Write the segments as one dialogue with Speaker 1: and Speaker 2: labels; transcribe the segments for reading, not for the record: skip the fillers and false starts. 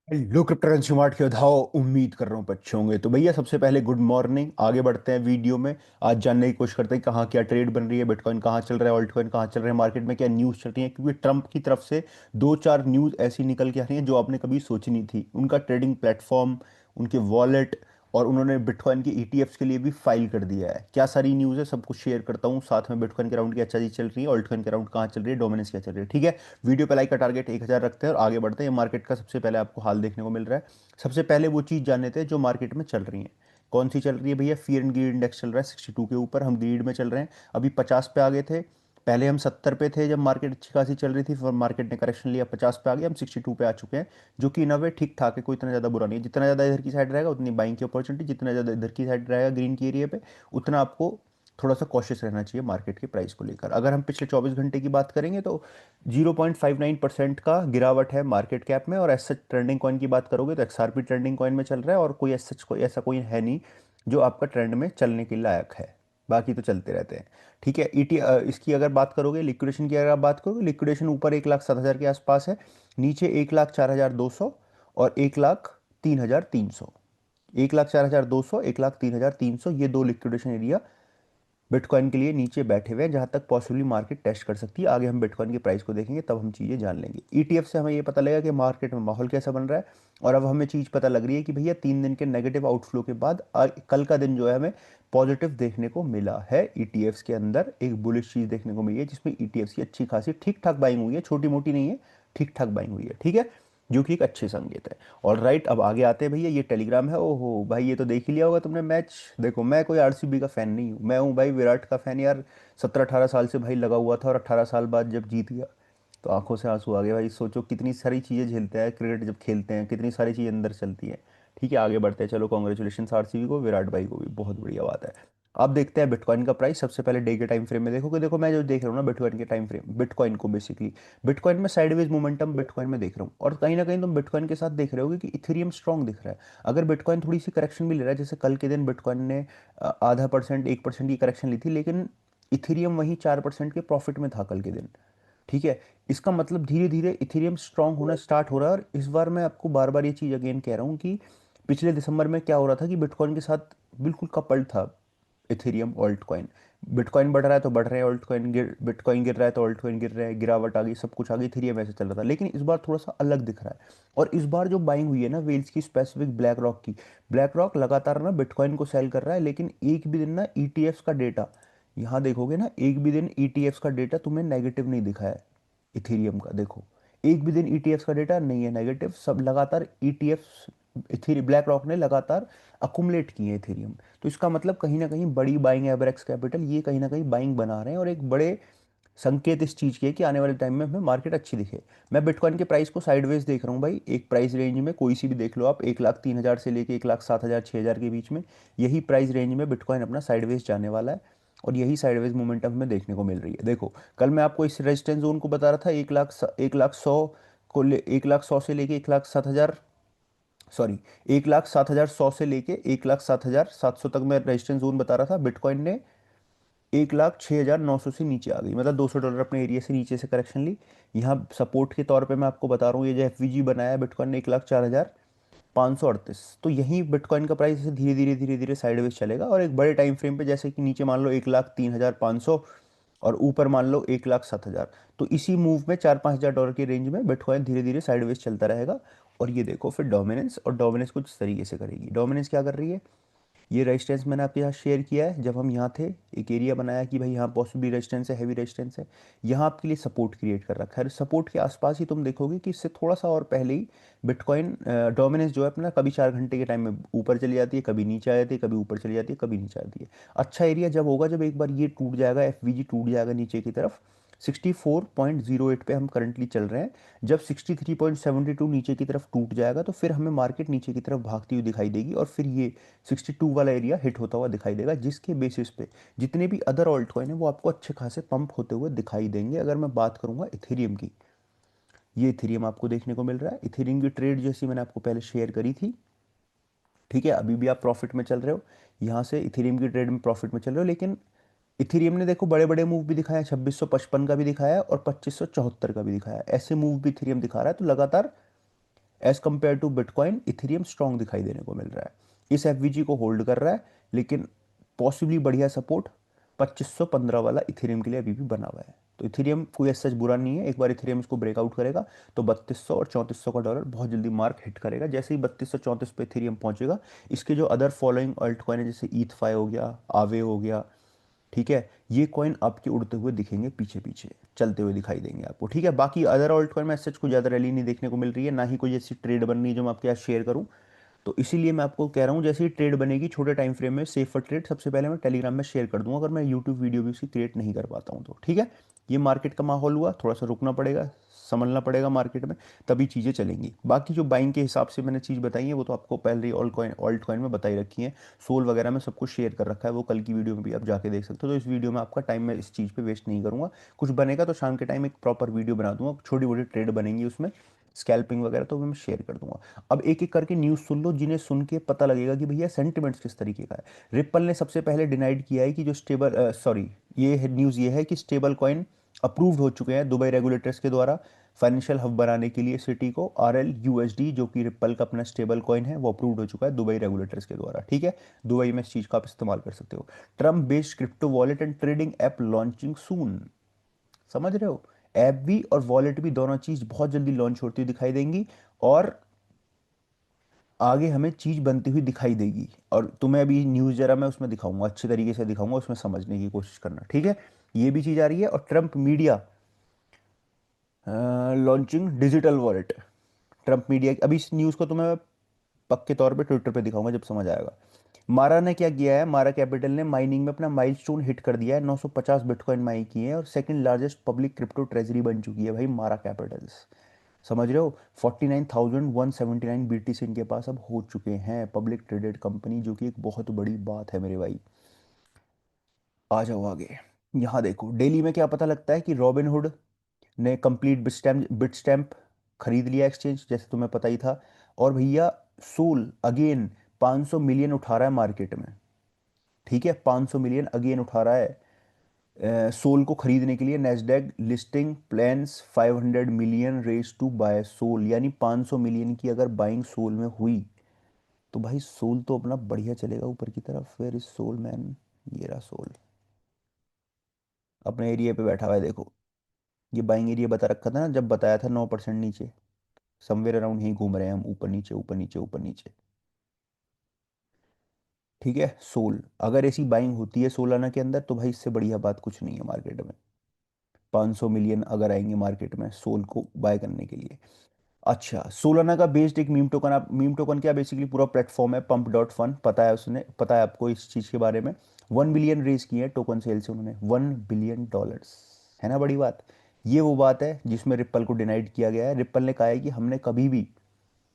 Speaker 1: Hello crypto consumer के धाओ, उम्मीद कर रहा हूँ अच्छे होंगे। तो भैया सबसे पहले गुड मॉर्निंग। आगे बढ़ते हैं वीडियो में। आज जानने की कोशिश करते हैं कहाँ क्या ट्रेड बन रही है, बिटकॉइन कहाँ चल रहा है, ऑल्टकॉइन कहाँ चल रहे हैं, मार्केट में क्या न्यूज़ चल रही है। क्योंकि ट्रम्प की तरफ से दो चार न्यूज़ ऐसी निकल के आ रही हैं जो आपने कभी सोची नहीं थी। उनका ट्रेडिंग प्लेटफॉर्म, उनके वॉलेट, और उन्होंने बिटकॉइन के ईटीएफ्स के लिए भी फाइल कर दिया है। क्या सारी न्यूज़ है, सब कुछ शेयर करता हूँ। साथ में बिटकॉइन के राउंड की अच्छा चीज चल रही है, ऑल्टकॉइन के राउंड कहाँ चल रही है, डोमिनेंस क्या चल रही है। ठीक है। वीडियो पे लाइक का टारगेट 1000 रखते हैं और आगे बढ़ते हैं। ये मार्केट का सबसे पहले आपको हाल देखने को मिल रहा है। सबसे पहले वो चीज़ जान लेते हैं जो मार्केट में चल रही है। कौन सी चल रही है भैया? फियर एंड ग्रीड इंडेक्स चल रहा है 62 के ऊपर। हम ग्रीड में चल रहे हैं। अभी 50 पे आ गए थे। पहले हम 70 पे थे जब मार्केट अच्छी खासी चल रही थी, फिर मार्केट ने करेक्शन लिया, 50 पे आ गए, हम 62 पे आ चुके हैं। जो कि इन अ वे ठीक ठाक है, कोई इतना ज़्यादा बुरा नहीं है। जितना ज़्यादा इधर की साइड रहेगा उतनी बाइंग की अपॉर्चुनिटी, जितना ज़्यादा इधर की साइड रहेगा ग्रीन की एरिया पे, उतना आपको थोड़ा सा कॉशियस रहना चाहिए मार्केट के प्राइस को लेकर। अगर हम पिछले 24 घंटे की बात करेंगे तो 0.59% का गिरावट है मार्केट कैप में। और एज सच ट्रेंडिंग कॉइन की बात करोगे तो एक्सआरपी ट्रेंडिंग कॉइन में चल रहा है, और कोई एज सच कोई ऐसा कोई है नहीं जो आपका ट्रेंड में चलने के लायक है। बाकी तो चलते रहते हैं। ठीक है। इसकी अगर बात करोगे, लिक्विडेशन की अगर आप बात करोगे, लिक्विडेशन ऊपर 1,07,000 के आसपास है, नीचे 1,04,200 और 1,03,300। 1,04,200, 1,03,300, ये दो लिक्विडेशन एरिया बिटकॉइन के लिए नीचे बैठे हुए हैं, जहां तक पॉसिबली मार्केट टेस्ट कर सकती है। आगे हम बिटकॉइन के प्राइस को देखेंगे, तब हम चीज़ें जान लेंगे। ईटीएफ से हमें ये पता लगेगा कि मार्केट में माहौल कैसा बन रहा है। और अब हमें चीज़ पता लग रही है कि भैया 3 दिन के नेगेटिव आउटफ्लो के बाद कल का दिन जो है हमें पॉजिटिव देखने को मिला है। ईटीएफ्स के अंदर एक बुलिश चीज़ देखने को मिली है, जिसमें ईटीएफ्स की अच्छी खासी ठीक ठाक बाइंग हुई है, छोटी मोटी नहीं है, ठीक ठाक बाइंग हुई है। ठीक है। जो कि एक अच्छे संकेत है। और राइट, अब आगे आते हैं भैया। ये टेलीग्राम है। ओहो भाई, ये तो देख ही लिया होगा तुमने मैच। देखो, मैं कोई आरसीबी का फैन नहीं हूँ, मैं हूँ भाई विराट का फैन यार। 17-18 साल से भाई लगा हुआ था, और 18 साल बाद जब जीत गया तो आंखों से आंसू आ गए भाई। सोचो कितनी सारी चीज़ें झेलते हैं क्रिकेट जब खेलते हैं, कितनी सारी चीज़ें अंदर चलती हैं। ठीक है, आगे बढ़ते हैं। चलो, कॉन्ग्रेचुलेशन आरसीबी को, विराट भाई को भी, बहुत बढ़िया बात है। अब देखते हैं बिटकॉइन का प्राइस। सबसे पहले डे के टाइम फ्रेम में देखोगे, देखो मैं जो देख रहा हूँ ना बिटकॉइन के टाइम फ्रेम, बिटकॉइन को बेसिकली, बिटकॉइन में साइडवेज मोमेंटम बिटकॉइन में देख रहा हूँ। और कहीं ना कहीं तुम बिटकॉइन के साथ देख रहे होगे कि इथेरियम स्ट्रांग दिख रहा है। अगर बिटकॉइन थोड़ी सी करेक्शन भी ले रहा है, जैसे कल के दिन बिटकॉइन ने आधा परसेंट 1% की करेक्शन ली थी, लेकिन इथेरियम वही 4% के प्रॉफिट में था कल के दिन। ठीक है। इसका मतलब धीरे धीरे इथेरियम स्ट्रांग होना स्टार्ट हो रहा है। और इस बार मैं आपको बार बार ये चीज़ अगेन कह रहा हूँ कि पिछले दिसंबर में क्या हो रहा था कि बिटकॉइन के साथ बिल्कुल कपल्ड था इथेरियम ऑल्ट कॉइन। बिटकॉइन बढ़ रहा है तो बढ़ रहे हैं ऑल्ट कॉइन, बिटकॉइन गिर रहा है तो ऑल्ट कॉइन गिर रहे हैं, गिरावट आ गई, सब कुछ आ गई, इथेरियम ऐसे चल रहा था। लेकिन इस बार थोड़ा सा अलग दिख रहा है। और इस बार जो बाइंग हुई है ना वेल्स की, स्पेसिफिक ब्लैक रॉक की, ब्लैक रॉक लगातार ना बिटकॉइन को सेल कर रहा है। लेकिन एक भी दिन ना ईटीएफ्स का डेटा, यहाँ देखोगे ना, एक भी दिन ईटीएफ्स का डेटा तुम्हें नेगेटिव नहीं दिखा है। इथेरियम का देखो, एक भी दिन ईटीएफ्स का डेटा नहीं है नेगेटिव। सब लगातार ईटीएफ्स, इथेरी ब्लैक रॉक ने लगातार अकुमुलेट किए हैं इथेरियम। तो इसका मतलब कहीं ना कहीं बड़ी बाइंग, एवरेक्स कैपिटल ये कहीं ना कहीं बाइंग बना रहे हैं। और एक बड़े संकेत इस चीज़ के कि आने वाले टाइम में हमें मार्केट अच्छी दिखे। मैं बिटकॉइन के प्राइस को साइडवेज देख रहा हूँ भाई। एक प्राइस रेंज में कोई सी भी देख लो आप, 1,03,000 से लेके 1,07,000 6,000 के बीच में, यही प्राइस रेंज में बिटकॉइन अपना साइडवेज जाने वाला है। और यही साइडवेज मोमेंटम हमें देखने को मिल रही है। देखो, कल मैं आपको इस रेजिस्टेंस जोन को बता रहा था, 1,01,100 को ले, 1,01,100 से लेके 1,07,000, सॉरी, 1,07,100 से लेके 1,07,700 तक मैं रेजिस्टेंस जोन बता रहा था। बिटकॉइन ने 1,06,900 से नीचे आ गई, मतलब $200 अपने एरिया से नीचे से करेक्शन ली। यहाँ सपोर्ट के तौर पे मैं आपको बता रहा हूँ, ये जो एफवीजी बनाया है बिटकॉइन ने 1,04,538, तो यहीं बिटकॉइन का प्राइस ऐसे धीरे धीरे धीरे धीरे साइडवेज चलेगा। और एक बड़े टाइम फ्रेम पे, जैसे कि नीचे मान लो 1,03,500 और ऊपर मान लो 1,07,000, तो इसी मूव में $4-5 की रेंज में बिटकॉइन धीरे धीरे साइडवेज चलता रहेगा। और ये देखो फिर डोमिनेंस, और डोमिनेंस कुछ इस तरीके से करेगी। डोमिनेंस क्या कर रही है? ये रेजिस्टेंस मैंने आपके साथ शेयर किया है, जब हम यहाँ थे एक एरिया बनाया कि भाई यहाँ पॉसिबली रेजिस्टेंस है, हैवी रेजिस्टेंस है। यहाँ आपके लिए सपोर्ट क्रिएट कर रखा है। सपोर्ट के आसपास ही तुम देखोगे कि इससे थोड़ा सा और पहले ही बिटकॉइन डोमिनेंस जो है अपना, कभी 4 घंटे के टाइम में ऊपर चली जाती है, कभी नीचे आ जाती है, कभी ऊपर चली जाती है, कभी नीचे आती है। अच्छा एरिया जब होगा, जब एक बार ये टूट जाएगा, एफवीजी टूट जाएगा नीचे की तरफ। 64.08 पे हम करंटली चल रहे हैं। जब 63.72 नीचे की तरफ टूट जाएगा तो फिर हमें मार्केट नीचे की तरफ भागती हुई दिखाई देगी, और फिर ये 62 वाला एरिया हिट होता हुआ दिखाई देगा, जिसके बेसिस पे जितने भी अदर ऑल्ट कॉइन है वो आपको अच्छे खासे पंप होते हुए दिखाई देंगे। अगर मैं बात करूंगा इथेरियम की, ये इथेरियम आपको देखने को मिल रहा है। इथेरियम की ट्रेड जैसी मैंने आपको पहले शेयर करी थी। ठीक है, अभी भी आप प्रॉफिट में चल रहे हो, यहाँ से इथेरियम की ट्रेड में प्रॉफिट में चल रहे हो। लेकिन इथेरियम ने देखो बड़े बड़े मूव भी दिखाया है, 2655 का भी दिखाया है और 2574 का भी दिखाया है। ऐसे मूव भी इथेरियम दिखा रहा है। तो लगातार as compare to Bitcoin Ethereum strong दिखाई देने को मिल रहा है। इस एफवीजी को होल्ड कर रहा है, लेकिन पॉसिबली बढ़िया सपोर्ट 2515 वाला इथेरियम के लिए अभी भी बना हुआ है। तो इथेरियम कोई ऐसा सच बुरा नहीं है, एक बार इथेरियम इसको ब्रेकआउट करेगा तो 3200 और 3400 का डॉलर बहुत जल्दी मार्क हिट करेगा। जैसे ही 3200 34 पे इथेरियम पहुंचेगा, इसके जो अदर फॉलोइंग अल्ट कॉइन है जैसे ईथफाई हो गया, आवे हो गया, ठीक है, ये कॉइन आपके उड़ते हुए दिखेंगे, पीछे पीछे चलते हुए दिखाई देंगे आपको। ठीक है, बाकी अदर ऑल्ट कॉइन में सच कुछ ज़्यादा रैली नहीं देखने को मिल रही है, ना ही कोई ऐसी ट्रेड बन रही है जो मैं आपके साथ शेयर करूं। तो इसीलिए मैं आपको कह रहा हूँ जैसे ही ट्रेड बनेगी छोटे टाइम फ्रेम में सेफर ट्रेड सबसे पहले मैं टेलीग्राम में शेयर कर दूंगा, अगर मैं यूट्यूब वीडियो भी उसकी क्रिएट नहीं कर पाता हूँ तो। ठीक है, ये मार्केट का माहौल हुआ, थोड़ा सा रुकना पड़ेगा, समझना पड़ेगा मार्केट में, तभी चीज़ें चलेंगी। बाकी जो बाइंग के हिसाब से मैंने चीज़ बताई है वो तो आपको पहले ही ऑल्ट कॉइन में बताई रखी है, सोल वगैरह में सब कुछ शेयर कर रखा है, वो कल की वीडियो में भी आप जाके देख सकते हो। तो इस वीडियो में आपका टाइम मैं इस चीज़ पे वेस्ट नहीं करूंगा, कुछ बनेगा तो शाम के टाइम एक प्रॉपर वीडियो बना दूंगा, छोटी मोटी ट्रेड बनेंगी उसमें, स्कैल्पिंग वगैरह तो मैं शेयर कर दूंगा। अब एक एक करके न्यूज़ सुन लो, जिन्हें सुन के पता लगेगा कि भैया सेंटिमेंट्स किस तरीके का है। रिप्पल ने सबसे पहले डिनाइड किया है कि जो स्टेबल सॉरी ये है न्यूज़, ये है कि स्टेबल कॉइन अप्रूव्ड हो चुके हैं दुबई रेगुलेटर्स के द्वारा फाइनेंशियल हब बनाने के लिए सिटी को। आरएल यूएसडी जो कि रिप्पल का अपना स्टेबल कॉइन है वो अप्रूव्ड हो चुका है दुबई रेगुलेटर्स के द्वारा। ठीक है, दुबई में इस चीज़ का आप इस्तेमाल कर सकते हो। Trump based crypto wallet and trading app launching soon, समझ रहे हो, ऐप भी और वॉलेट भी दोनों चीज बहुत जल्दी लॉन्च होती हुई दिखाई देंगी, और आगे हमें चीज बनती हुई दिखाई देगी। और तुम्हें अभी न्यूज़ जरा मैं उसमें दिखाऊंगा, अच्छे तरीके से दिखाऊंगा, उसमें समझने की कोशिश करना। ठीक है, ये भी चीज आ रही है। और Trump media launching digital wallet, Trump media, अभी इस न्यूज़ को तुम्हें पक्के तौर पे ट्विटर पे दिखाऊंगा जब समझ आएगा। मारा ने क्या किया है, मारा कैपिटल ने माइनिंग में अपना माइलस्टोन हिट कर दिया है, 950 बिटकॉइन माइन किए हैं और second largest public crypto treasury बन चुकी है भाई मारा कैपिटल्स। समझ रहे हो, 49,179 बीटीसी इनके पास अब हो चुके हैं, पब्लिक ट्रेडेड कंपनी, जो कि एक बहुत बड़ी बात है मेरे भाई। आ जाओ आगे, यहाँ देखो डेली में क्या पता लगता है कि रॉबिनहुड ने कंप्लीट बिट स्टैम्प खरीद लिया एक्सचेंज, जैसे तुम्हें पता ही था। और भैया सोल अगेन 500 मिलियन उठा रहा है मार्केट में। ठीक है, 500 मिलियन अगेन उठा रहा है सोल को खरीदने के लिए। Nasdaq listing plans 500 million raise to buy Sol, यानी 500 मिलियन की अगर बाइंग सोल में हुई तो भाई सोल तो अपना बढ़िया चलेगा ऊपर की तरफ। वेयर इज सोल मैन, ये रहा सोल, अपने एरिया पे बैठा हुआ है देखो। ये बाइंग एरिया बता रखा था ना जब बताया था, 9% नीचे, समवेयर अराउंड यहीं घूम रहे हैं हम, ऊपर नीचे ऊपर नीचे ऊपर नीचे। ठीक है, सोल अगर ऐसी बाइंग होती है सोलाना के अंदर तो भाई इससे बढ़िया बात कुछ नहीं है मार्केट में। 500 मिलियन अगर आएंगे मार्केट में सोल को बाय करने के लिए। अच्छा, सोलाना का बेस्ड एक मीम टोकन, आप मीम टोकन क्या बेसिकली पूरा प्लेटफॉर्म है, पंप डॉट फन, पता है उसने, पता है आपको इस चीज़ के बारे में। 1 बिलियन रेज किए हैं टोकन सेल से उन्होंने, $1 बिलियन, है ना बड़ी बात। ये वो बात है जिसमें रिप्पल को डिनाइड किया गया है। रिप्पल ने कहा है कि हमने कभी भी,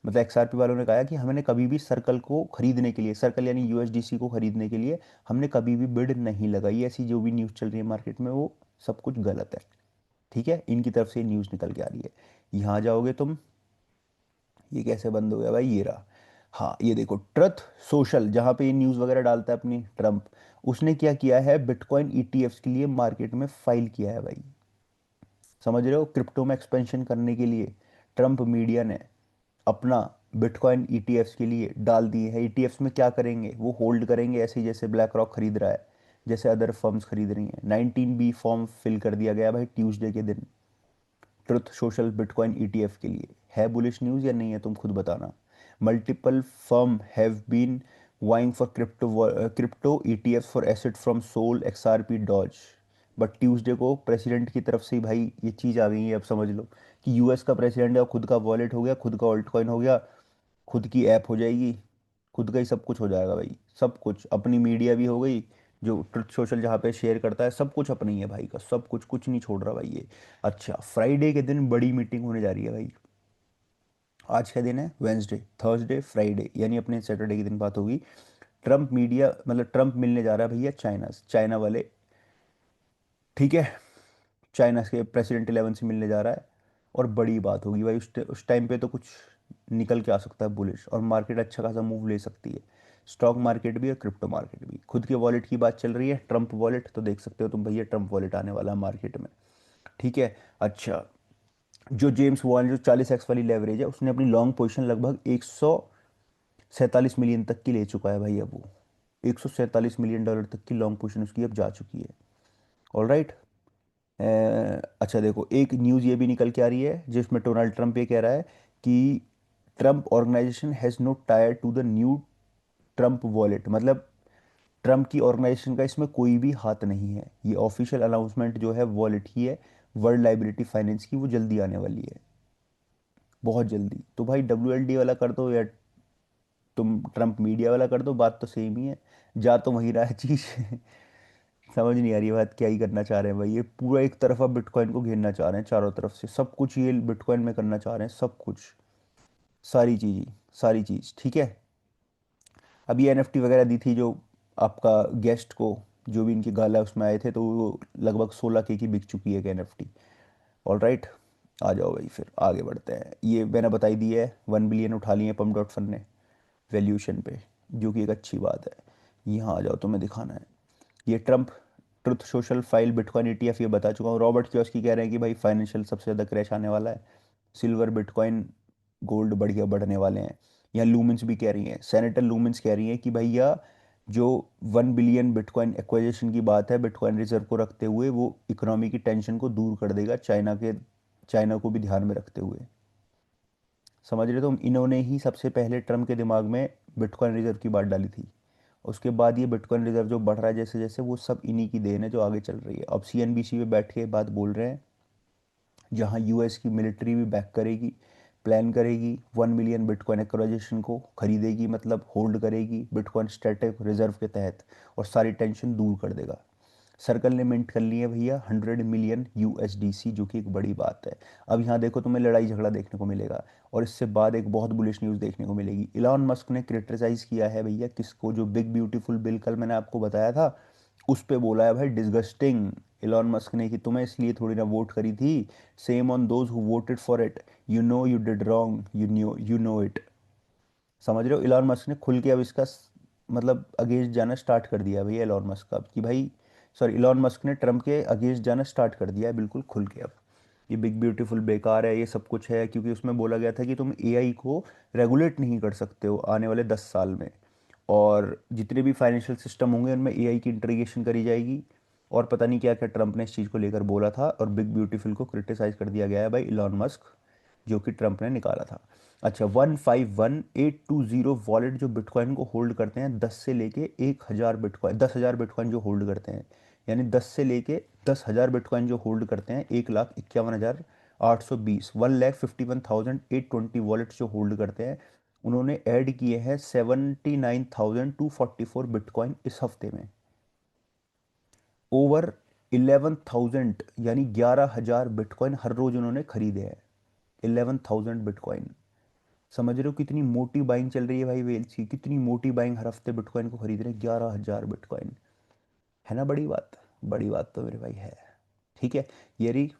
Speaker 1: मतलब एक्सआरपी वालों ने कहा है कि हमने कभी भी सर्कल को खरीदने के लिए, सर्कल यानी यूएसडीसी को खरीदने के लिए हमने कभी भी बिड नहीं लगाई। ऐसी जो भी न्यूज़ चल रही है मार्केट में वो सब कुछ गलत है। ठीक है, इनकी तरफ से न्यूज़ निकल के आ रही है। यहाँ जाओगे तुम, ये कैसे बंद हो गया भाई, ये रहा। हाँ ये देखो, ट्रथ सोशल जहाँ पे ये न्यूज़ वगैरह डालता है अपनी ट्रम्प, उसने क्या किया है, बिटकॉइन ईटीएफ्स के लिए मार्केट में फाइल किया है भाई। समझ रहे हो, क्रिप्टो में एक्सपेंशन करने के लिए ट्रम्प मीडिया ने अपना बिटकॉइन ईटीएफ्स के लिए डाल दिए हैं। ईटीएफ्स में क्या करेंगे, वो होल्ड करेंगे ऐसे ही जैसे ब्लैक रॉक खरीद रहा है, जैसे अदर फर्म्स खरीद रही हैं। 19 बी फॉर्म फिल कर दिया गया भाई ट्यूसडे के दिन ट्रुथ सोशल बिटकॉइन ईटीएफ के लिए। है बुलिश न्यूज़ या नहीं है, तुम खुद बताना। Multiple firm have been vying for crypto ETF for asset from Sol XRP Doge, but Tuesday को प्रेसिडेंट की तरफ से ही भाई ये चीज़ आ गई है। अब समझ लो कि यूएस का प्रेसिडेंट है, खुद का वॉलेट हो गया, खुद का ऑल्ट कॉइन हो गया, खुद की ऐप हो जाएगी, खुद का ही सब कुछ हो जाएगा भाई, सब कुछ। अपनी मीडिया भी हो गई, जो ट्रुथ सोशल जहाँ पे शेयर करता है, सब कुछ अपनी है भाई का, सब कुछ, कुछ नहीं छोड़ रहा भाई ये। अच्छा, फ्राइडे के दिन बड़ी मीटिंग होने जा रही है भाई। आज का दिन है वेंसडे, थर्सडे फ्राइडे, यानी अपने सैटरडे के दिन बात होगी। ट्रम्प मीडिया, मतलब ट्रम्प मिलने जा रहा है भैया चाइना वाले। ठीक है, चाइना के प्रेसिडेंट 11 से मिलने जा रहा है, और बड़ी बात होगी भाई। उस टाइम पे तो कुछ निकल के आ सकता है बुलिश, और मार्केट अच्छा खासा मूव ले सकती है, स्टॉक मार्केट भी और क्रिप्टो मार्केट भी। खुद के वॉलेट की बात चल रही है, ट्रम्प वॉलेट, तो देख सकते हो तुम भैया ट्रम्प वॉलेट आने वाला है मार्केट में। ठीक है, अच्छा, जो जेम्स वॉन जो 40x वाली लेवरेज है, उसने अपनी लॉन्ग पोजीशन लगभग 147 मिलियन तक की ले चुका है भाई। अब वो $147 मिलियन तक की लॉन्ग पोजीशन उसकी अब जा चुकी है। All right. अच्छा देखो, एक न्यूज़ ये भी निकल के आ रही है जिसमें डोनाल्ड ट्रंप ये कह रहा है कि Trump organisation has no tire to the new Trump wallet. मतलब ट्रंप की ऑर्गेनाइजेशन का इसमें कोई भी हाथ नहीं है। ये ऑफिशियल अनाउंसमेंट जो है वॉलेट की है, वर्ल्ड लाइबिलिटी फाइनेंस की, वो जल्दी आने वाली है, बहुत जल्दी। तो भाई WLD वाला कर दो या तुम ट्रंप मीडिया वाला कर दो, बात तो सेम ही है, जा तो वही रहा है चीज। समझ नहीं आ रही बात, क्या ही करना चाह रहे हैं भाई। ये पूरा एक तरफा बिटकॉइन को घेरना चाह रहे हैं, चारों तरफ से सब कुछ ये बिटकॉइन में करना चाह रहे हैं, सब कुछ, सारी चीज, सारी चीज, ठीक है। अभी NFT वगैरह दी थी जो आपका गेस्ट को, जो भी इनकी गाला उसमें आए थे, तो वो लगभग 16K की बिक चुकी है NFT। All right. आ जाओ भाई, फिर आगे बढ़ते हैं। ये मैंने बताई दी है, 1 बिलियन उठा लिए पम डॉट फन ने वैल्यूएशन पे, जो कि एक अच्छी बात है। यहाँ आ जाओ, तुम्हें दिखाना है। ये Trump truth social file bitcoin ETF ये बता चुका हूँ। रॉबर्ट कियोस्की कह रहे हैं कि भाई फाइनेंशियल सबसे ज़्यादा क्रैश आने वाला है, सिल्वर बिटकॉइन गोल्ड बढ़िया बढ़ने वाले हैं। यहाँ लूमेंस भी कह रही हैं, सेनेटर लूमेंस कह रही हैं कि भैया जो 1 बिलियन बिटकॉइन एक्वाजिशन की बात है, बिटकॉइन रिजर्व को रखते हुए वो इकोनॉमी की टेंशन को दूर कर देगा, चाइना को भी ध्यान में रखते हुए। समझ रहे हो? तो इन्होंने ही सबसे पहले ट्रम्प के दिमाग में बिटकॉइन रिजर्व की बात डाली थी। उसके बाद ये बिटकॉइन रिजर्व जो बढ़ रहा है जैसे जैसे, वो सब इन्हीं की देन है जो आगे चल रही है। अब CNBC पे बैठ के बात बोल रहे हैं, जहाँ US की मिलिट्री भी बैक करेगी, प्लान करेगी 1 मिलियन बिटकॉइन एक्वाजिशन को, खरीदेगी, मतलब होल्ड करेगी बिटकॉइन स्टैटिक रिजर्व के तहत, और सारी टेंशन दूर कर देगा। सर्कल ने मिंट कर लिए भैया 100 मिलियन USDC, जो कि एक बड़ी बात है। अब यहाँ देखो, तुम्हें लड़ाई झगड़ा देखने को मिलेगा, और इससे बाद एक बहुत बुलिश न्यूज़ देखने को मिलेगी। इलॉन मस्क ने क्रिटिसाइज किया है भैया किसको, जो बिग ब्यूटीफुल बिल कल मैंने आपको बताया था, उस पे बोला है भाई डिस्गस्टिंग इलॉन मस्क ने, कि तुम्हें इसलिए थोड़ी ना वोट करी थी, same on those who voted for it, you know you did wrong, you know it. समझ रहे हो? इलॉन मस्क ने खुल के अब इसका मतलब अगेंस्ट जाना स्टार्ट कर दिया है भैया इलॉन मस्क का, कि भाई, सॉरी, इलॉन मस्क ने ट्रम्प के अगेंस्ट जाना स्टार्ट कर दिया है बिल्कुल खुल के अब। ये बिग ब्यूटीफुल बेकार है, ये सब कुछ है, क्योंकि उसमें बोला गया था कि तुम AI को रेगुलेट नहीं कर सकते हो आने वाले 10 साल में, और जितने भी फाइनेंशियल सिस्टम होंगे उनमें AI की इंटीग्रेशन करी जाएगी, और पता नहीं क्या क्या ट्रम्प ने इस चीज़ को लेकर बोला था, और बिग ब्यूटीफुल को क्रिटिसाइज कर दिया गया है भाई इलॉन मस्क, जो कि ट्रम्प ने निकाला था। अच्छा, 151,820 वॉलेट जो बिटकॉइन को होल्ड करते हैं, 10 जो होल्ड करते हैं, यानी 10 से लेके 10,000 बिटकॉइन जो होल्ड करते हैं, 1,51,820, 1,51,820 वॉलेट्स जो होल्ड करते हैं, उन्होंने ऐड किए हैं 79,244 बिटकॉइन इस हफ्ते में। ओवर 11,000, यानी 11,000 बिटकॉइन हर रोज उन्होंने खरीदे हैं। 11,000 बिटकॉइन। समझ रहे हो कितनी मोटी बाइंग चल रही है भाई वेल्स की, कितनी मोटी बाइंग, हर हफ्ते बिटकॉइन को खरीद रहे हैं 11,000 बिटकॉइन। है ना बड़ी बात? बड़ी बात तो मेरे भाई है। ठीक है। ये रही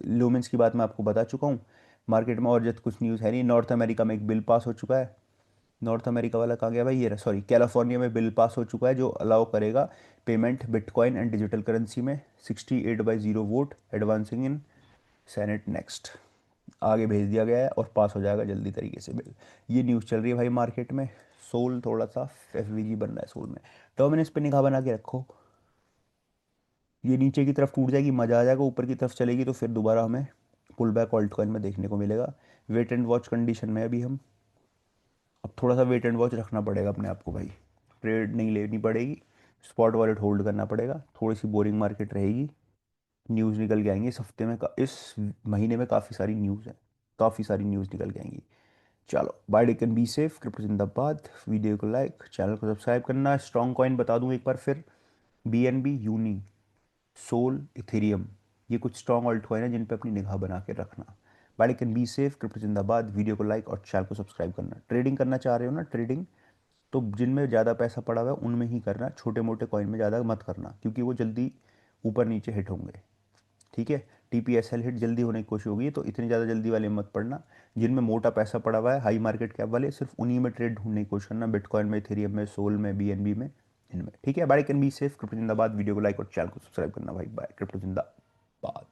Speaker 1: लूमेंस की बात, मैं आपको बता चुका हूँ। मार्केट में और जब कुछ न्यूज़ है नहीं। नॉर्थ अमेरिका में एक बिल पास हो चुका है। नॉर्थ अमेरिका वाला कहाँ गया भाई? ये सॉरी, कैलिफोर्निया में बिल पास हो चुका है जो अलाउ करेगा payment bitcoin and digital currency में। 68/0 vote advancing in senate next. आगे भेज दिया गया है और पास हो जाएगा जल्दी तरीके से बिल। ये न्यूज़ चल रही है भाई मार्केट में। सोल थोड़ा सा FVG बन रहा है सोल में। डोमिनेंस पे निगाह बना के रखो। ये नीचे की तरफ टूट जाएगी, मजा आ जाएगा, ऊपर की तरफ चलेगी तो फिर दोबारा हमें पुल बैक ऑल्ट कॉइन में देखने को मिलेगा। वेट एंड वॉच कंडीशन में अभी हम। अब थोड़ा सा वेट एंड वॉच रखना पड़ेगा अपने आप को भाई, ट्रेड नहीं लेनी पड़ेगी, स्पॉट वॉलेट होल्ड करना पड़ेगा। थोड़ी सी बोरिंग मार्केट रहेगी। न्यूज़ निकल के आएंगी इस हफ्ते में इस महीने में काफ़ी सारी न्यूज़ है, काफ़ी सारी न्यूज़ निकल के आएंगी। चलो bye, can be safe, crypto जिंदाबाद। वीडियो को लाइक, चैनल को सब्सक्राइब करना। स्ट्रॉन्ग कॉइन बता दूं एक बार फिर, BNB, यूनी, सोल, इथेरियम, ये कुछ स्ट्रॉन्ग ऑल्ट कॉइन है जिन पे अपनी निगाह बना के रखना। Bye, can be safe, crypto जिंदाबाद। वीडियो को लाइक और चैनल को सब्सक्राइब करना। ट्रेडिंग करना चाह रहे हो ना, ट्रेडिंग, तो जिनमें ज़्यादा पैसा पड़ा हुआ है उनमें ही करना, छोटे मोटे कॉइन में ज़्यादा मत करना, क्योंकि वो जल्दी ऊपर नीचे हिट होंगे। ठीक है। TPSL हिट जल्दी होने की कोशिश होगी, तो इतनी ज़्यादा जल्दी वाले मत पड़ना। जिनमें मोटा पैसा पड़ा हुआ है, हाई मार्केट कैप वाले, सिर्फ उन्हीं में ट्रेड ढूंढने की कोशिश करना, बिटकॉइन में, इथेरियम में, सोल में, BNB में, इनमें। ठीक है। Bye, can be safe, crypto जिंदाबाद। वीडियो को लाइक और चैनल को सब्सक्राइब करना भाई। बाय, क्रिप्टो जिंदाबाद।